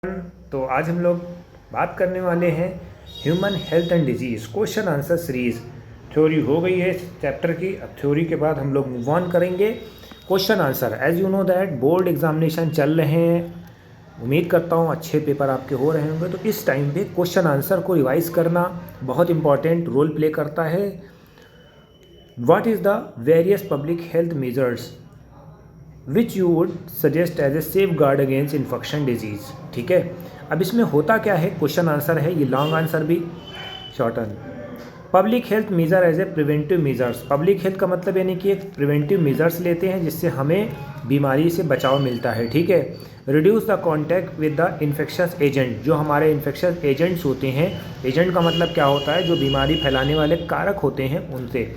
तो आज हम लोग बात करने वाले हैं human health and disease question answer series. Theory हो गई है इस चैप्टर की। अब थ्योरी के बाद हम लोग मूव ऑन करेंगे question answer. As you know that board examination चल रहे हैं, उम्मीद करता हूँ अच्छे पेपर आपके हो रहे होंगे। तो इस टाइम पे क्वेश्चन आंसर को रिवाइज करना बहुत इंपॉर्टेंट रोल प्ले करता है। What is the various public health measures which you would suggest as a safeguard against infection disease. ठीक है, अब इसमें होता क्या है, क्वेश्चन आंसर है ये, लॉन्ग आंसर भी shorten. Public health measure as a preventive measures. Public health का मतलब यानी कि एक प्रिवेंटिव मेजर्स लेते हैं जिससे हमें बीमारी से बचाव मिलता है। ठीक है, reduce the contact with the infectious agent. जो हमारे इन्फेक्शस एजेंट्स होते हैं, एजेंट का मतलब क्या होता है, जो बीमारी फैलाने वाले कारक होते हैं उनसे।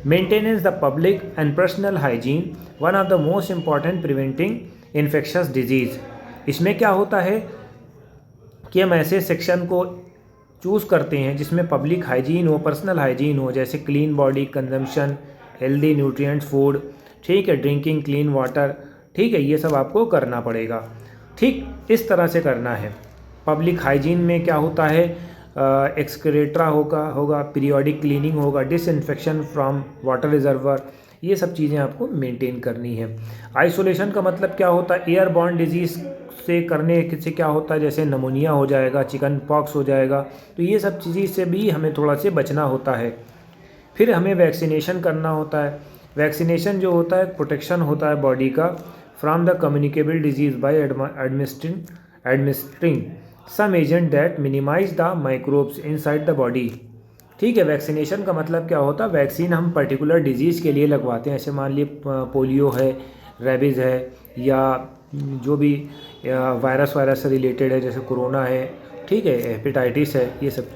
Maintenance the public and personal hygiene, one of the most important preventing infectious disease. इसमें क्या होता है कि हम ऐसे सेक्शन को चूज़ करते हैं जिसमें पब्लिक हाइजीन हो, पर्सनल हाइजीन हो, जैसे clean body consumption, healthy nutrients food, ठीक है, ड्रिंकिंग क्लीन वाटर, ठीक है, ये सब आपको करना पड़ेगा। ठीक इस तरह से करना है। पब्लिक हाइजीन में क्या होता है, एक्सक्रेटरा होगा पीरियोडिक क्लीनिंग होगा, डिसइंफेक्शन फ्रॉम वाटर रिजर्वर, ये सब चीज़ें आपको मेंटेन करनी है। आइसोलेशन का मतलब क्या होता है, एयर बॉर्न डिजीज़ से करने से क्या होता है, जैसे नमोनिया हो जाएगा, चिकन पॉक्स हो जाएगा, तो ये सब चीज़ें से भी हमें थोड़ा से बचना होता है। फिर हमें वैक्सीनेशन करना होता है। वैक्सीनेशन जो होता है प्रोटेक्शन होता है बॉडी का from the communicable disease by administering some agent that minimize the microbes inside the body. ठीक है, वैक्सीनेशन का मतलब क्या होता है, वैक्सीन हम पर्टिकुलर डिजीज़ के लिए लगवाते हैं। ऐसे मान लिए पोलियो है, रेबीज़ है, या जो भी वायरस से रिलेटेड है, जैसे कोरोना है, ठीक है, हेपेटाइटिस है, ये सब।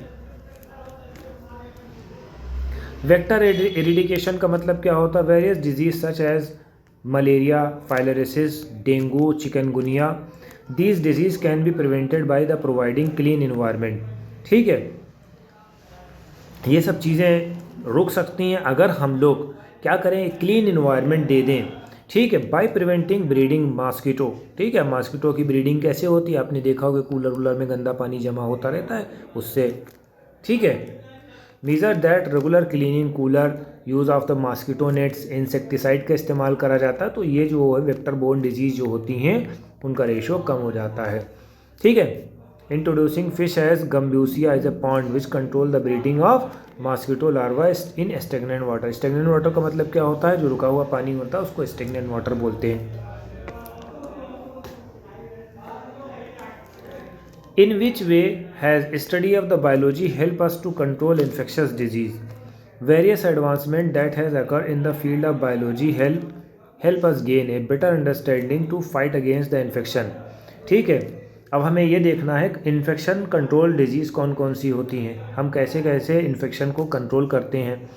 वेक्टर एरिडिकेशन का मतलब क्या होता है, various disease such as malaria, filariasis, dengue, chikungunya, these disease can be prevented by the providing clean environment. ठीक है, ये सब चीज़ें रुक सकती हैं अगर हम लोग क्या करें, क्लीन इन्वायरमेंट दे दें। ठीक है, बाय प्रिवेंटिंग ब्रीडिंग मॉस्किटो। ठीक है, मॉस्किटो की ब्रीडिंग कैसे होती है, आपने देखा होगा कूलर वूलर में गंदा पानी जमा होता रहता है उससे। ठीक है, measure that regular cleaning, cooler, use of the mosquito nets, insecticide का इस्तेमाल करा जाता है, तो ये जो है वेक्टर बोर्न डिजीज़ जो होती हैं उनका रेशो कम हो जाता है। ठीक है, introducing fish as gambusia as a pond which control the breeding of mosquito larva in stagnant water. Stagnant water का मतलब क्या होता है, जो रुका हुआ पानी होता है उसको स्टेगनेंट वाटर बोलते हैं। In which way has study of the biology help us to control infectious disease? Various advancement that has occurred in the field of biology help us gain a better understanding to fight against the infection. ठीक है, अब हमें ये देखना है infection control disease कौन कौन सी होती हैं, हम कैसे कैसे इन्फेक्शन को कंट्रोल करते हैं।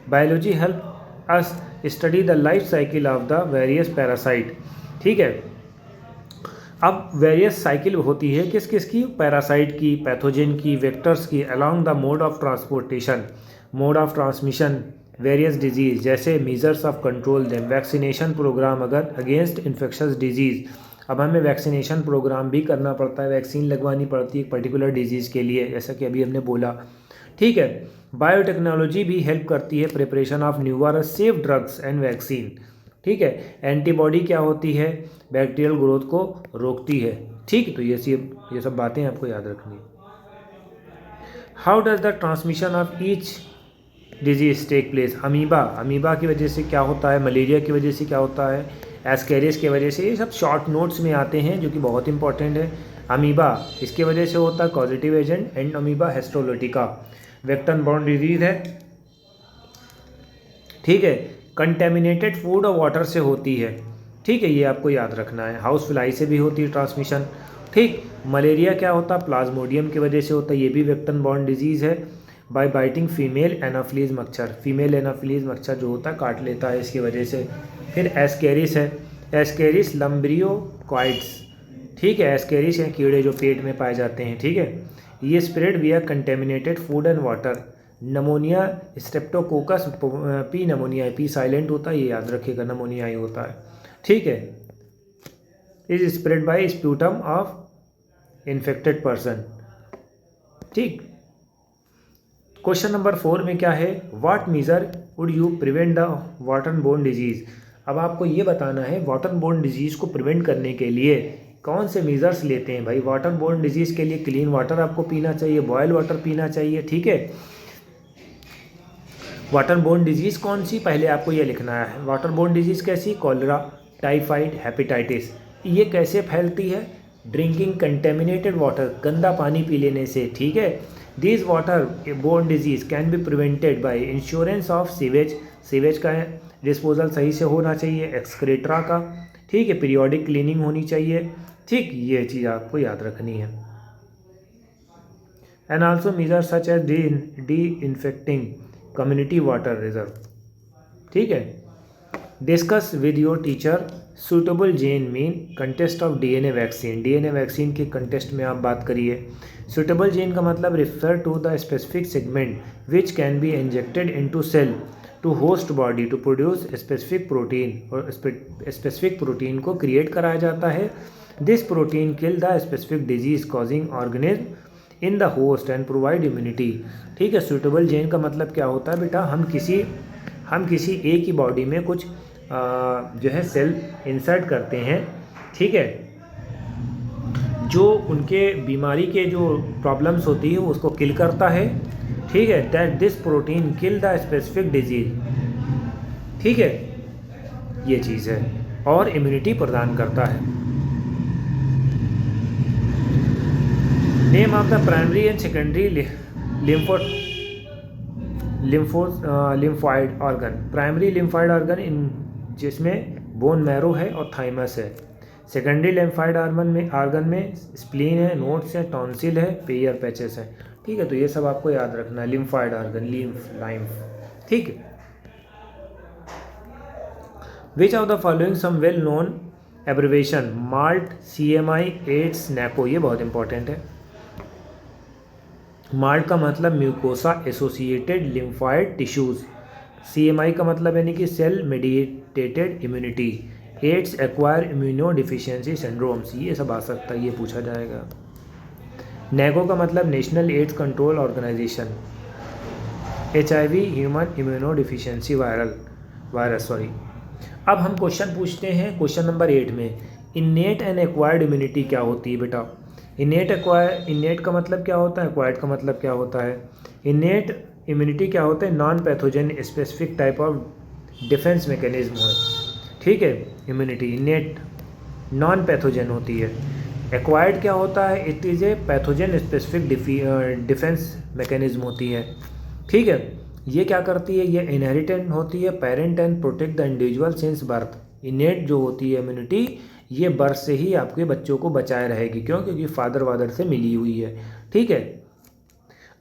Biology help us study the life cycle of the various parasite. ठीक है, अब वेरियस साइकिल होती है किस किस की, पैरासाइट की, पैथोजन की, वेक्टर्स की, along the mode of transportation, mode of transmission, various disease, जैसे measures of control them, vaccination programme अगर अगेंस्ट इन्फेक्शस डिजीज़। अब हमें वैक्सीनेशन प्रोग्राम भी करना पड़ता है, वैक्सीन लगवानी पड़ती है एक पर्टिकुलर डिजीज़ के लिए, जैसा कि अभी हमने बोला। ठीक है, बायोटेक्नोलॉजी भी हेल्प करती है preparation of newer safe drugs and vaccine. ठीक है, एंटीबॉडी क्या होती है, बैक्टीरियल ग्रोथ को रोकती है। ठीक, तो ये सब बातें आपको याद रखनी है। How does the transmission of each disease take place. Amoeba की वजह से क्या होता है, मलेरिया की वजह से क्या होता है, एस्केरिस की वजह से, ये सब शॉर्ट नोट्स में आते हैं जो कि बहुत इंपॉर्टेंट है। अमीबा इसके वजह से होता है causative agent, and amoeba histolytica, vector borne disease है। ठीक है, कंटेमिनेटेड फूड और वाटर से होती है। ठीक है, ये आपको याद रखना है। हाउस फ्लाई से भी होती है ट्रांसमिशन। ठीक, मलेरिया क्या होता है, प्लाज्मोडियम की वजह से होता है, ये भी वेक्टर बॉर्न डिजीज़ है। बाय बाइटिंग फीमेल एनाफिलीज मच्छर, फीमेल एनाफिलीज मच्छर जो होता है काट लेता है इसकी वजह से। फिर एस्केरिस है, एस्केरिस लम्ब्रियोकॉइड्स। ठीक है, एस्केरिस हैं कीड़े जो पेट में पाए जाते हैं। ठीक है, ये स्प्रेड विया contaminated food and water. Pneumonia Streptococcus P pneumonia, P silent होता है, ये याद रखिएगा, नमोनिया ही होता है। ठीक है, is spread by sputum of infected person. ठीक। क्वेश्चन नंबर 4 में क्या है, what measure would you prevent the waterborne disease. अब आपको ये बताना है वाटर बोर्न डिजीज़ को प्रिवेंट करने के लिए कौन से मेजर्स लेते हैं। भाई वाटर बोर्न डिजीज़ के लिए क्लीन वाटर आपको पीना चाहिए, बॉयल वाटर पीना चाहिए। ठीक है, वाटर बोर्न डिजीज़ कौन सी, पहले आपको ये लिखना है। वाटर बोर्न डिजीज़ कैसी, कॉलरा, टाइफाइड, हेपेटाइटिस। ये कैसे फैलती है, ड्रिंकिंग कंटेमिनेटेड वाटर, गंदा पानी पी लेने से। ठीक है, this water borne disease can be prevented by insurance of sewage, sewage का डिस्पोजल सही से होना चाहिए, एक्सक्रेटरा का। ठीक है, पीरियोडिक क्लीनिंग होनी चाहिए। ठीक, ये चीज़ आपको याद रखनी है। And also measure such as disinfecting community water reserve. ठीक है, discuss with your teacher suitable gene mean contest of DNA vaccine. DNA vaccine के कंटेस्ट में आप बात करिए। सूटेबल जेन का मतलब refer to the specific segment which can be injected into cell to host body to produce specific protein, और specific protein को create कराया जाता है। This protein kill the specific disease causing organism in the host and provide immunity. ठीक है, suitable gene का मतलब क्या होता है बेटा, हम किसी एक ही बॉडी में कुछ जो है सेल इंसर्ट करते हैं। ठीक है, जो उनके बीमारी के जो प्रॉब्लम्स होती है उसको किल करता है। ठीक है, that this protein kill the specific disease. ठीक है, ये चीज़ है, और इम्यूनिटी प्रदान करता है। Name of the primary and secondary lymphoid organ. Primary lymphoid organ in जिसमें बोन मैरो है और थाइमस है। सेकेंडरी लिम्फॉइड ऑर्गन में स्प्लीन है, नोड्स है, टॉन्सिल है, पेयर पैचेस है। ठीक है, तो ये सब आपको याद रखना है। Lymphoid organ, lymph. ठीक है, which of the following some well known abbreviation, MALT, CMI, AIDS, NACO. ये बहुत इंपॉर्टेंट है। माल्ट का मतलब mucosa associated lymphoid tissues, CMI का मतलब यानी कि cell mediated immunity, AIDS acquire immuno deficiency syndromes. ये सब आ सकता है, ये पूछा जाएगा। नैको का मतलब national AIDS control organisation, HIV human immunodeficiency virus. अब हम क्वेश्चन पूछते हैं क्वेश्चन नंबर 8 में, इनेट एंड एक्वायर्ड इम्यूनिटी क्या होती है बेटा। इनेट का मतलब क्या होता है, एक्वायर्ड का मतलब क्या होता है। इनेट इम्यूनिटी क्या होता है, non pathogen specific type of defence mechanism है। ठीक है, इम्यूनिटी इनेट नॉन पैथोजन होती है। एक्वायर्ड क्या होता है, it is a pathogen specific defence mechanism होती है। ठीक है, ये क्या करती है, ये इनहेरिटेंट होती है, parent and protect the individual since birth. इनेट जो होती है इम्यूनिटी, ये बर्थ से ही आपके बच्चों को बचाए रहेगी। क्यों, क्योंकि फादर वादर से मिली हुई है। ठीक है,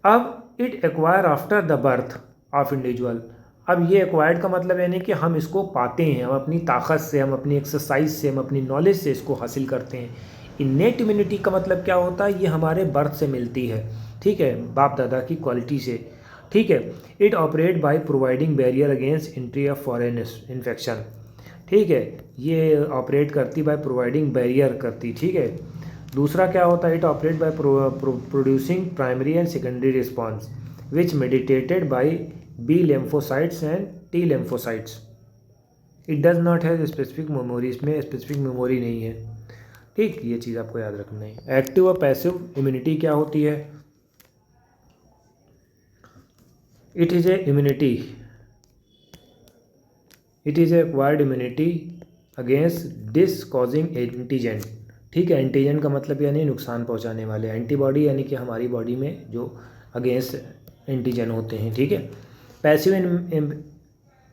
अब it acquire after the birth of individual. अब ये एक्वायर्ड का मतलब यानी कि हम इसको पाते हैं, हम अपनी ताकत से, हम अपनी एक्सरसाइज से, हम अपनी नॉलेज से इसको हासिल करते हैं। इनेट इम्यूनिटी का मतलब क्या होता है, ये हमारे बर्थ से मिलती है। ठीक है, बाप दादा की क्वालिटी से। ठीक है, it operate by providing barrier against entry of foreign infection. ठीक है, ये ऑपरेट करती बाय प्रोवाइडिंग बैरियर करती। ठीक है, दूसरा क्या होता है, it operate by producing primary and secondary response which meditated by B lymphocytes and T lymphocytes। It does not have specific memory, इसमें स्पेसिफिक मेमोरी नहीं है। ठीक, ये चीज़ आपको याद रखना है। एक्टिव और पैसिव इम्यूनिटी क्या होती है, it is a immunity, it is a acquired immunity against disease causing antigen. ठीक है, एंटीजन का मतलब यानी नुकसान पहुंचाने वाले, एंटीबॉडी यानी कि हमारी बॉडी में जो अगेंस्ट एंटीजन होते हैं। ठीक है, पैसिव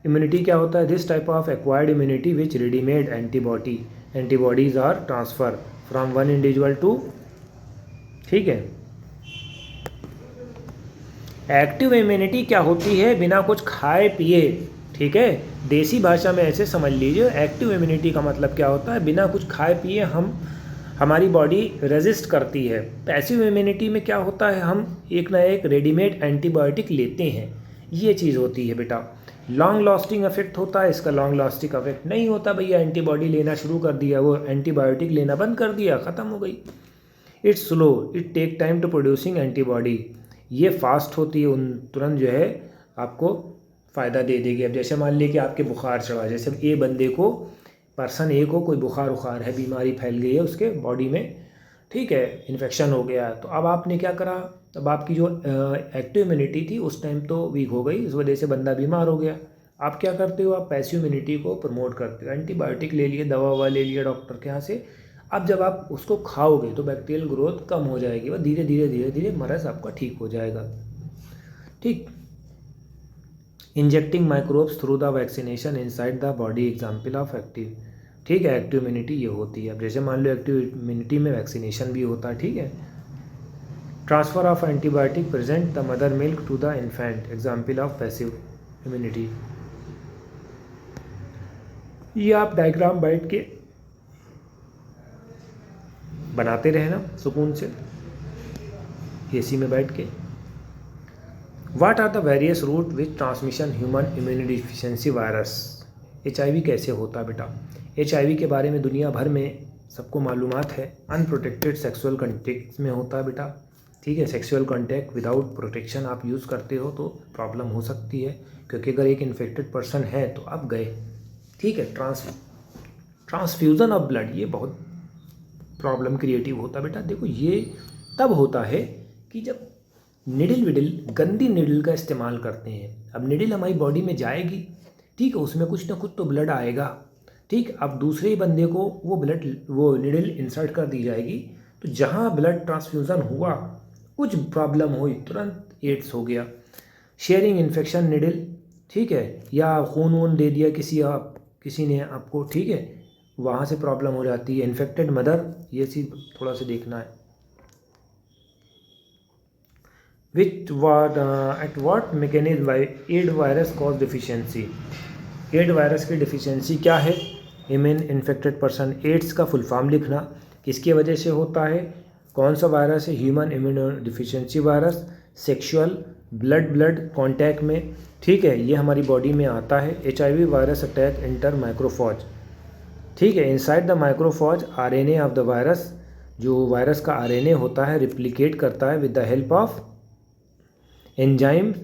इम्यूनिटी क्या होता है, this type of acquired immunity which readymade antibodies are transfer from one individual to. ठीक है, एक्टिव इम्यूनिटी क्या होती है, बिना कुछ खाए पिए। ठीक है, देसी भाषा में ऐसे समझ लीजिए, एक्टिव इम्यूनिटी का मतलब क्या होता है, बिना कुछ खाए पिए हमारी बॉडी रेजिस्ट करती है। पैसिव इम्यूनिटी में क्या होता है, हम एक ना एक रेडीमेड एंटीबायोटिक लेते हैं, ये चीज़ होती है बेटा। लॉन्ग लास्टिंग इफेक्ट होता है, इसका लॉन्ग लास्टिंग इफेक्ट नहीं होता। भैया एंटीबॉडी लेना शुरू कर दिया, वो एंटीबायोटिक लेना बंद कर दिया, ख़त्म हो गई। It's slow, it take time to producing antibody. ये फास्ट होती है, उन तुरंत जो है आपको फ़ायदा दे देगी। अब जैसे मान लीजिए कि आपके बुखार चढ़ा, जैसे ए बंदे को, पर्सन ए को कोई बुखार है, बीमारी फैल गई है उसके बॉडी में, ठीक है, इन्फेक्शन हो गया। तो अब आपने क्या करा, अब आपकी जो एक्टिव इम्यूनिटी थी उस टाइम तो वीक हो गई, इस वजह से बंदा बीमार हो गया। आप क्या करते हो, आप पैसिव इम्यूनिटी को प्रमोट करते हो, एंटीबायोटिक ले लिए, दवा ववा ले लिया डॉक्टर के यहाँ से। अब जब आप उसको खाओगे तो बैक्टीरियल ग्रोथ कम हो जाएगी, वह धीरे धीरे मर्ज़ आपका ठीक हो जाएगा। ठीक, injecting microbes through the vaccination inside the body, example of active, ठीक है, एक्टिव इम्यूनिटी ये होती है। अब जैसे मान लो एक्टिव इम्यूनिटी में वैक्सीनेशन भी होता है, ठीक है। Transfer of antibiotic present the mother milk to the infant, example of passive immunity. ये आप डायग्राम बैठ के बनाते रहना सुकून से, एसी में बैठ के। What are the various route which transmission human immunodeficiency virus, HIV कैसे होता है बेटा। HIV के बारे में दुनिया भर में सबको मालूमात है, अनप्रोटेक्टेड सेक्सुअल कॉन्टैक्ट में होता है बेटा, ठीक है। सेक्सुअल कॉन्टैक्ट विदाउट प्रोटेक्शन आप यूज़ करते हो तो प्रॉब्लम हो सकती है, क्योंकि अगर एक इन्फेक्टेड पर्सन है तो आप गए, ठीक है। ट्रांसफ्यूज़न ऑफ ब्लड, ये बहुत प्रॉब्लम क्रिएटिव होता है बेटा। देखो ये तब होता है कि जब निडल गंदी निडल का इस्तेमाल करते हैं। अब निडल हमारी बॉडी में जाएगी, ठीक है, उसमें कुछ ना कुछ तो ब्लड आएगा, ठीक। अब दूसरे ही बंदे को वो निडल इंसर्ट कर दी जाएगी, तो जहाँ ब्लड ट्रांसफ्यूज़न हुआ कुछ प्रॉब्लम हुई, तुरंत एड्स हो गया। शेयरिंग इन्फेक्शन निडल, ठीक है, या खून वून दे दिया किसी ने आपको, ठीक है, वहाँ से प्रॉब्लम हो जाती है। इन्फेक्टेड मदर, ये चीज़ थोड़ा सा देखना है। At what mechanism aid virus cause deficiency, aid virus की डिफिशियंसी क्या है। इम्यून इन्फेक्टेड पर्सन, एड्स का फुल फॉर्म लिखना, किसकी वजह से होता है, कौन सा वायरस है, human immune deficiency virus, sexual blood contact में, ठीक है, ये हमारी बॉडी में आता है। HIV virus attack enter macrophage, ठीक है, inside the macrophage RNA of the virus, जो वायरस का RNA होता है रिप्लिकेट करता है with the help of enzyme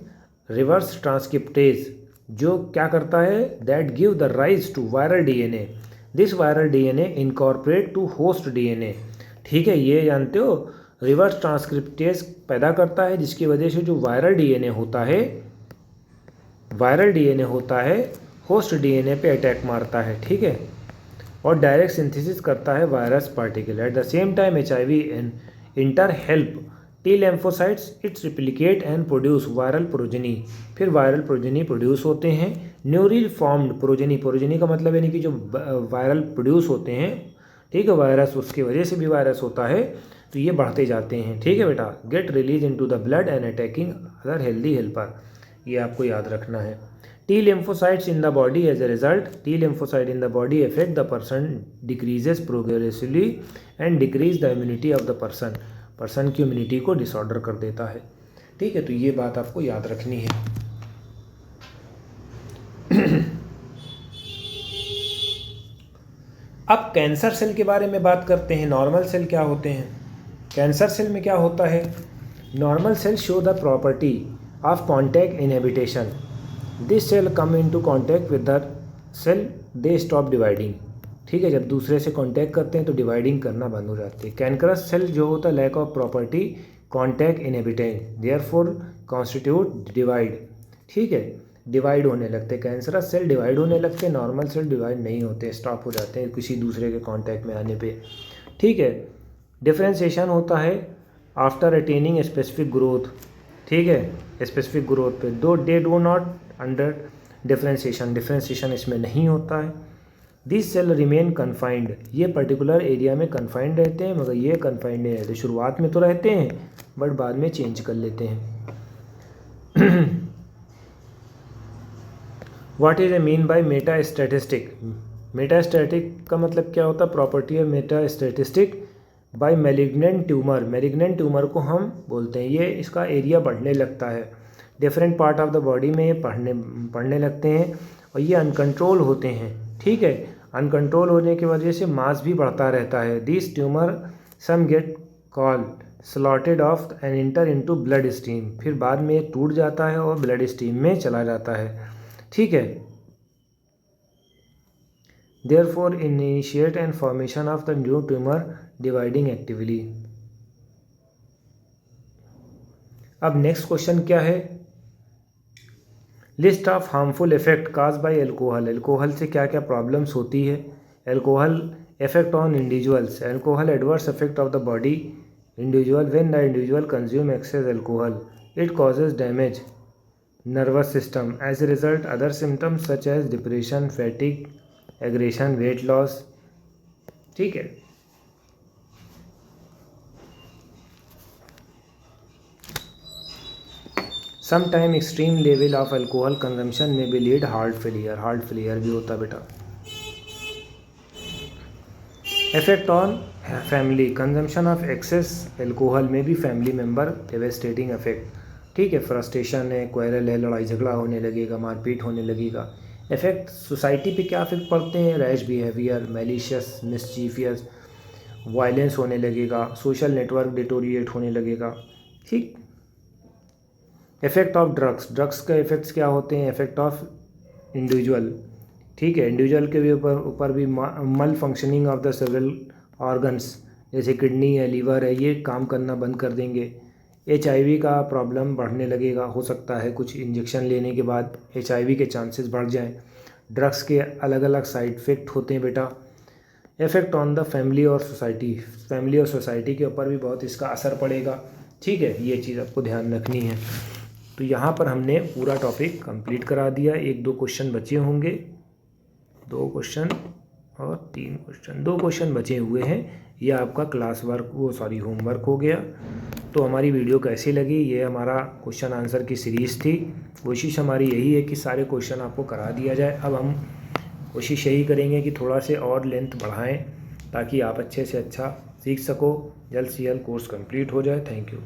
reverse transcriptase, जो क्या करता है, that give the rise to viral DNA, this viral DNA incorporate to host DNA, ठीक है। ये जानते हो, रिवर्स ट्रांसक्रिप्टेज पैदा करता है, जिसकी वजह से जो वायरल DNA होता है होस्ट DNA पे अटैक मारता है, ठीक है, और डायरेक्ट सिंथेसिस करता है virus particle. At the same time HIV inter help T lymphocytes, it's replicate and produce viral progeny, फिर वायरल प्रोजेनी प्रोड्यूस होते हैं। न्यूरल फॉर्म्ड प्रोजेनी का मतलब यानी कि जो वायरल प्रोड्यूस होते हैं, ठीक है, वायरस, उसकी वजह से भी वायरस होता है, तो ये बढ़ते जाते हैं, ठीक है बेटा। Get release into the blood and attacking other healthy helper, ये आपको याद रखना है। T lymphocytes in the body as a result, T lymphocyte in the body affect the person, decreases progressively and decrease the immunity of the person की immunity को disorder कर देता है, ठीक है। तो ये बात आपको याद रखनी है। अब कैंसर सेल के बारे में बात करते हैं। नॉर्मल सेल क्या होते हैं, कैंसर सेल में क्या होता है। Normal cell show the property of contact inhibition, this cell come into contact with the cell, they stop dividing, ठीक है। जब दूसरे से कांटेक्ट करते हैं तो डिवाइडिंग करना बंद हो जाती है। कैंकरस सेल जो होता है lack of property contact inhibition, therefore constitute divide, ठीक है, डिवाइड होने लगते हैं। कैंसरस सेल डिवाइड होने लगते हैं, नॉर्मल सेल डिवाइड नहीं होते, स्टॉप हो जाते हैं किसी दूसरे के कांटेक्ट में आने पे, ठीक है। डिफ्रेंशिएशन होता है आफ्टर अटेनिंग स्पेसिफिक ग्रोथ, ठीक है, स्पेसिफिक ग्रोथ पे, दो day do not under differentiation इसमें नहीं होता है। दिस सेल रिमेन कन्फाइंड, ये पर्टिकुलर एरिया में कन्फाइंड रहते हैं, मगर ये कन्फाइंड नहीं रहते, शुरुआत में तो रहते हैं बट बाद में चेंज कर लेते हैं। What is a mean by metastatic, metastatic का मतलब क्या होता है, प्रॉपर्टी है मेटास्टैटिस्टिक बाय मैलिग्नेंट ट्यूमर को हम बोलते हैं, ये इसका एरिया बढ़ने लगता है, different part of the body में ये पढ़ने लगते हैं और ये अनकंट्रोल होते हैं, ठीक है। अनकंट्रोल होने की वजह से मास भी बढ़ता रहता है। This tumour some get called slotted off and enter into bloodstream, फिर बाद में टूट जाता है और ब्लड स्ट्रीम में चला जाता है, ठीक है। Therefore initiate and formation of the new tumour dividing actively. अब नेक्स्ट क्वेश्चन क्या है, list of harmful effect cause by alcohol. Alcohol से क्या क्या प्रॉब्लम्स होती है। Alcohol effect on individuals, alcohol adverse effect of the body individual when the individual consume excess alcohol, it causes damage nervous system, as a result other symptoms such as depression, fatigue, aggression, weight loss, ठीक है। Sometime extreme level of alcohol consumption में भी lead heart failure, heart failure भी होता बेटा। Effect on family, consumption of excess alcohol में भी family member devastating effect, ठीक है। फ्रस्ट्रेशन है, क्वेरल है, लड़ाई झगड़ा होने लगेगा, मारपीट होने लगेगा। इफेक्ट सोसाइटी पे क्या इफेक्ट पड़ते हैं, रैश बिहेवियर, मैलिशियस, मिसचीफियस, वायलेंस होने लगेगा, सोशल नेटवर्क डिटोरिएट होने लगेगा, ठीक। इफेक्ट ऑफ ड्रग्स, ड्रग्स का इफेक्ट्स क्या होते हैं, इफेक्ट ऑफ इंडिविजुअल, ठीक है। इंडिविजुअल के भी ऊपर भी मल functioning of the several organs, जैसे किडनी है, लीवर है, ये काम करना बंद कर देंगे। HIV का प्रॉब्लम बढ़ने लगेगा, हो सकता है कुछ इंजेक्शन लेने के बाद HIV के चांसेस बढ़ जाएं। ड्रग्स के अलग अलग साइड इफ़ेक्ट होते हैं बेटा। इफेक्ट ऑन द फैमिली और सोसाइटी, फैमिली और सोसाइटी के ऊपर भी बहुत इसका असर पड़ेगा, ठीक है। ये चीज़ आपको ध्यान रखनी है। तो यहाँ पर हमने पूरा टॉपिक कंप्लीट करा दिया। 1-2 क्वेश्चन बचे होंगे, 2 क्वेश्चन और 3 क्वेश्चन, 2 क्वेश्चन बचे हुए हैं। ये आपका क्लास वर्क होमवर्क हो गया। तो हमारी वीडियो कैसी लगी, ये हमारा क्वेश्चन आंसर की सीरीज़ थी। कोशिश हमारी यही है कि सारे क्वेश्चन आपको करा दिया जाए। अब हम कोशिश यही करेंगे कि थोड़ा से और लेंथ बढ़ाएं ताकि आप अच्छे से अच्छा सीख सको। जल्द से जल्द कोर्स कंप्लीट हो जाए। Thank you.